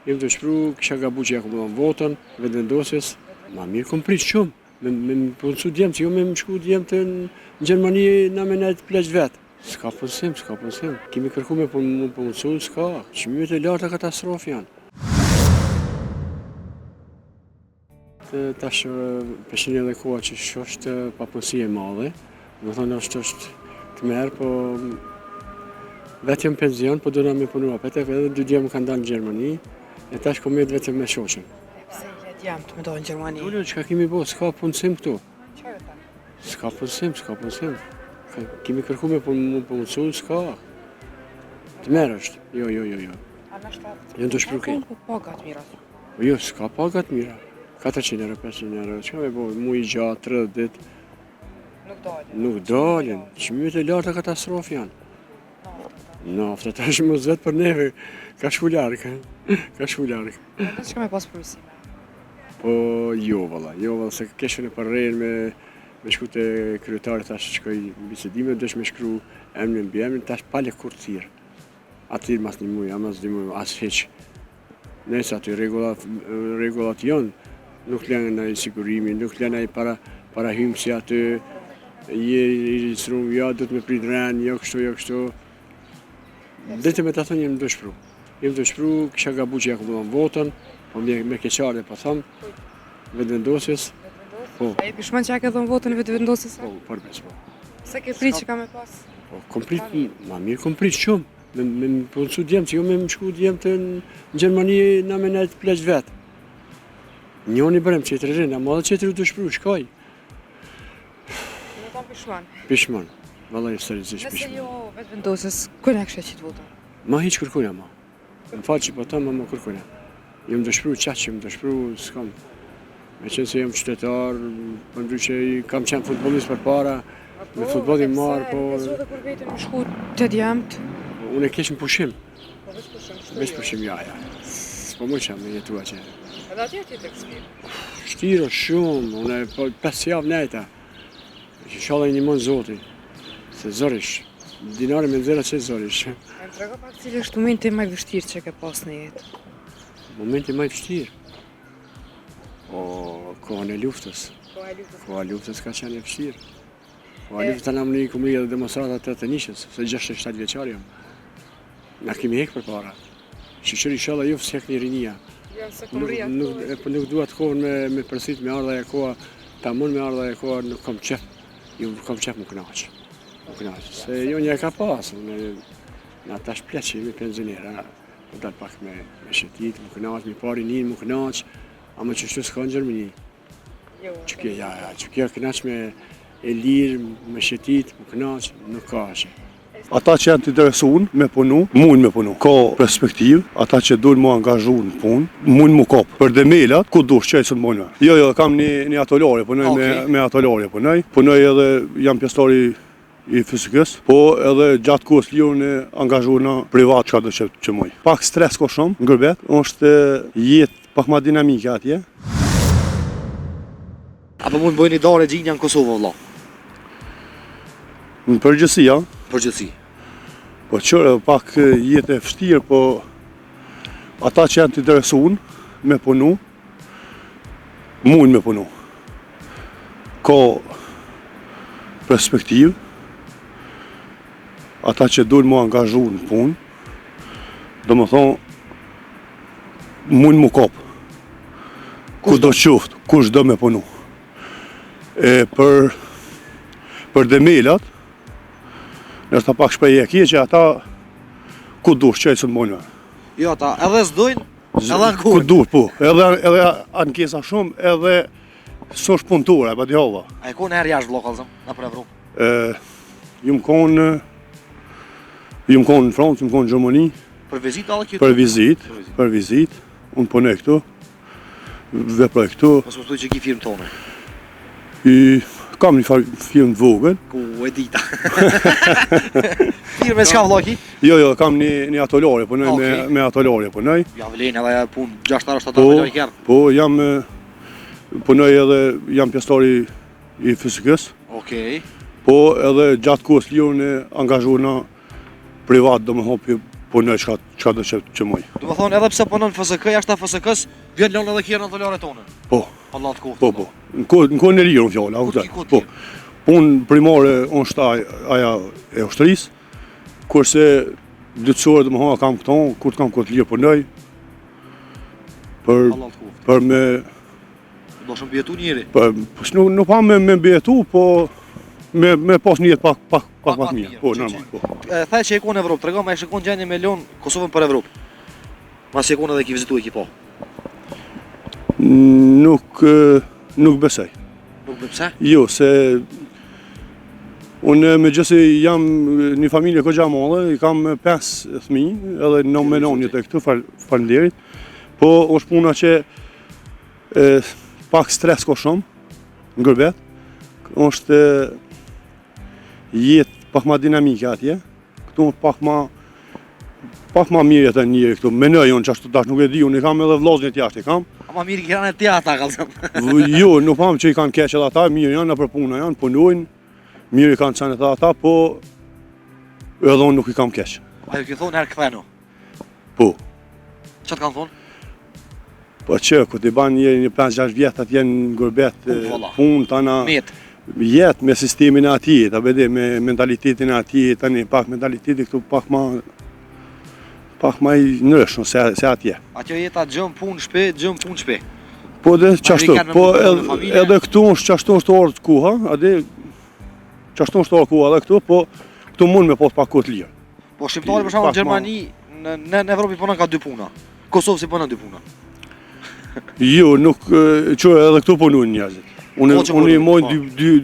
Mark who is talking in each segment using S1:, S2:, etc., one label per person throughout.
S1: jem të shpru, kisha gabu që ja ku votën, vendosjes, ma mirë kom prit shumë, me punësu djemë, që jo me më shku djemë të në Gjermani na me nejtë pleqë vetë. Ska punësim. Kemi kërku me punësu, s'ka, çmimet e larta katastrofë janë. Tash peshin edhe koha që është papunësi e madhe, do thonë është të merë, po vetëm penzion, po dona me punu apete, edhe 2 djemë kanë dalë në Gjermani, e tash kom jetë vetëm me shoqen.
S2: Pse je djemë të me dojnë në Gjermani?
S1: Unë çka kemi bo, s'ka punësim këtu.
S2: Çfarë ta?
S1: S'ka punësim. Kemi kërku me punësu, s'ka. Të merë është, jo.
S2: A në shtatë?
S1: Jënë të shpruke.
S2: Po pagat mira.
S1: Jo, s'ka pagat mira. 400 euro, 500 euro, çka me bo, mu i gjatë, 30 ditë. Nuk dalin. Çmimet e larta katastrofë janë. Nafta tash më zvet për neve, ka shku larkë.
S2: Edhe çka me pas përmirësime?
S1: Po jo valla, se keshën e përrejnë me shku të kryetari, tash shkoj bisedime, desh me shkru emrin mbi emrin, tash pale kur thirë. Atir mas një muj, amas 2 muj, as heq. Nëse aty rregullat janë, nuk lënë në sigurimi, nuk lënë para hymësi aty, je i srum, ja, do të me prit ren, jo kështu. Dete me të thonë jem të shpru, kisha gabu që ja ku votën, po me keqare, po thamë, vendosjes. Po.
S2: A je pishman që ja ke dhënë votën e vendosjes?
S1: Po, përbes, po.
S2: Se ke prit që ka me pas?
S1: Po, kom prit shumë, me punësu djemë, që jo me më shku djemë të në Gjermani na me nejtë pleqë vetë. Njoni bërëm qëtëri rinë, a madhe qëtëri të shpru, shkaj.
S2: Në ta pishman?
S1: Pishman, vallaj seriozisht pishman.
S2: Nëse jo vetë vendosjes, kërë e kështë qitë votën?
S1: Ma hiq kërkujna ma. Më falë që po tëmë, ma kërkujna. Jem të shpru s'kam. Me qenë se jem qytetar, për ndryshe kam qenë futbolist për para, me futbolin marë, po...
S2: Në zote kur vetën më shku të djemët?
S1: Unë e kesh në pushim.
S2: Po
S1: Veç pushim, ja. S'po më qenë me jetua që...
S2: Edhe atje ti të kësmirë?
S1: Shtirë shumë, unë e 5 javë nejta. Që shalaj një mënë zoti, se zorish. Dinare me nxera që zorish.
S2: E më trego pak cilë është momenti maj vështirë që ke pas në jetë?
S1: Momenti maj vështirë? O, kohën e luftës. Koha e luftës ka qenë e vështirë. Koha e luftës në më një kumri edhe demonstratat të nishës, se 67 vjeqar jam. Na kemi hekë për para. Shqyqëri shala ju fësë hekë një rinia. Nuk duat kohën me përsit me ardha e koha, ta mund me ardha e koha, nuk kom qef. Ju kom qef më knaqë. Se jo një e ka pasë, në tash pleqë me penzionera. Më dalë pak me shetit, më knaqë, me pari një, më knaqë. Ama që shtu s'ka në Gjermani. Që kjo knaqë me e lirë, me shetit, më knaqë, nuk ka ashe.
S3: Ata që janë të interesuar me punu, mund me punu. Ka perspektivë, ata që duhen mu angazhu në punë, mund mu kopë. Për demelat, ku dush që e së të mojnë. Jo, kam një atolare, punoj me atolare punoj. Punoj edhe jam pjesëtari i fizikës, po edhe gjatë kohës liron e angazhu në privat që do që moj. Pak stres ko shumë, në gërbet, është jetë pak ma dinamike atje.
S4: Apo mund bëjnë i dare gjinja në Kosovë, valla?
S3: Në përgjësia.
S4: Përgjësi.
S3: Po qërë pak jetë e fështirë, po ata që janë të interesuar me punu, mund me punu. Ka perspektivë, ata që duhen mu angazhu në punë, do më thonë, mund mu kopë. Kush do qoftë, kush do me punu. Për demelat, nështë ta pak shprej e kje që ata ku dush që e së të mojnë.
S4: Jo, ata edhe s'dojnë, edhe në
S3: ku dush, po. Edhe ankesa shumë, edhe s'osh punëtore, pa t'jova.
S4: A e konë herë jashtë vlokallëzëm, në për Evropë?
S3: Jumë konë në Francë, jumë konë në Gjermani.
S4: Për vizit, edhe kjo?
S3: Për vizit. Unë punej këtu, veproj këtu.
S4: Mos më thuj që ki firmë tonë?
S3: Kam një firmë të vogël.
S4: Ku e dita. Firmë e s'ka vloki?
S3: Jo, kam një atolare, punoj me atolare punoj.
S4: Ja vlen edhe punë 6-7 milion kërë?
S3: Po, punoj edhe jam pjesëtari i fizikës.
S4: Okej.
S3: Po, edhe gjatë kohës liron e angazhu në privat, do më hopi punoj çka do që muj.
S4: Do të thonë edhe pse punon FSK, jashtë FSK-s, vjen lënë edhe kjerë në tolare tonë.
S3: Po,
S4: Allah të kohë.
S3: po. Në kohën e lirë unë fjalla, po. Punë primare unë shta aja e ushtrisë, kurse dytësore dhe më hanga kam këto, kur të kam këtë lirë punoj, për me...
S4: Do shumë bjetu njeri.
S3: Nuk pa me bjetu, po me pas një jetë pak më mirë. Po, normal, po.
S4: Thaj që e ku në Evropë, të regom, e shikon gjeni me Leon Kosovën për Evropë. Mas e ku në dhe ki vizitu e ki po.
S3: Nuk besoj.
S4: Nuk be pse?
S3: Jo, se unë me gjëse jam një familje ko gjamale, i kam 5 fëmijë, edhe në me nonjët e këtu, falenderit. Po, është puna që pak stres ko shumë, në gërbet, është jetë pak ma dinamike atje, këtu pak ma mirë jetë njëri këtu, menoj unë që ashtu tash nuk e di, unë i kam edhe vllazërit jashtë i kam.
S4: Ama mirë i kërane tja ata, kalëzëm.
S3: Jo, nuk pam që i kanë keq edhe ata, mirë janë, në për puna janë, punojnë, mirë i kanë qenë ata, po edhe unë nuk i kam keq.
S4: Ajo ki thonë herë këthenu.
S3: Po.
S4: Që të kanë thonë?
S3: Po që, këtë i banë një 5-6 vjetë atje në gërbet, punë, tana, jetë me sistemin e ati, ta bede me mentalitetin e ati, tani pak mentaliteti këtu pak ma i nërshën se atje.
S4: Atjo jeta gjëm punë shpe,
S3: Po dhe qashtu, po edhe këtu është qashtu është orë të kuha, qashtu është orë kuha edhe këtu, po këtu mund me pot pak këtë lirë.
S4: Po shqiptari për shumë në Gjermani, në Evropi punën ka 2 puna, Kosovë si punën 2 puna.
S3: Jo, nuk, që edhe këtu punojnë njerëzit. Unë i mojnë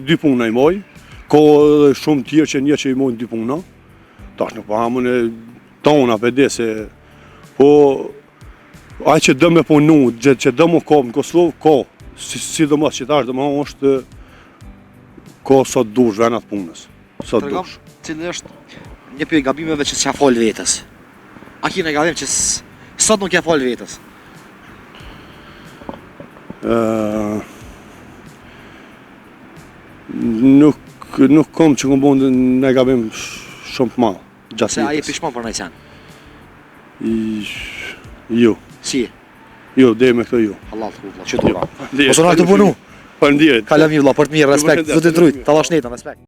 S3: 2 puna i moj, ka edhe shumë tjerë që një që i mojnë 2 puna, tash nuk pa hamën e tona për de se, po, aj që dë me punu, që dë më ka në Kosovë, ka, si do mësë qitash, dhe më është, ka sot dush venat punës, sot dush.
S4: Cilë është një për gabimeve që s'ja fol vetës. A ki në gabim që sot nuk ja fol vetës?
S3: Nuk kom që kom bëndë në gabim shumë të malë, gjatë jetës.
S4: Se a je pishmon për nëjë sen?
S3: Jo.
S4: Si?
S3: Jo, dhe me këto jo.
S4: Allah të kutla, që të ura.
S3: Mos unë të punu. Për ndirit.
S4: Kala mi vla, për të mirë, respekt, zëtë të trujt, të lash netën, respekt.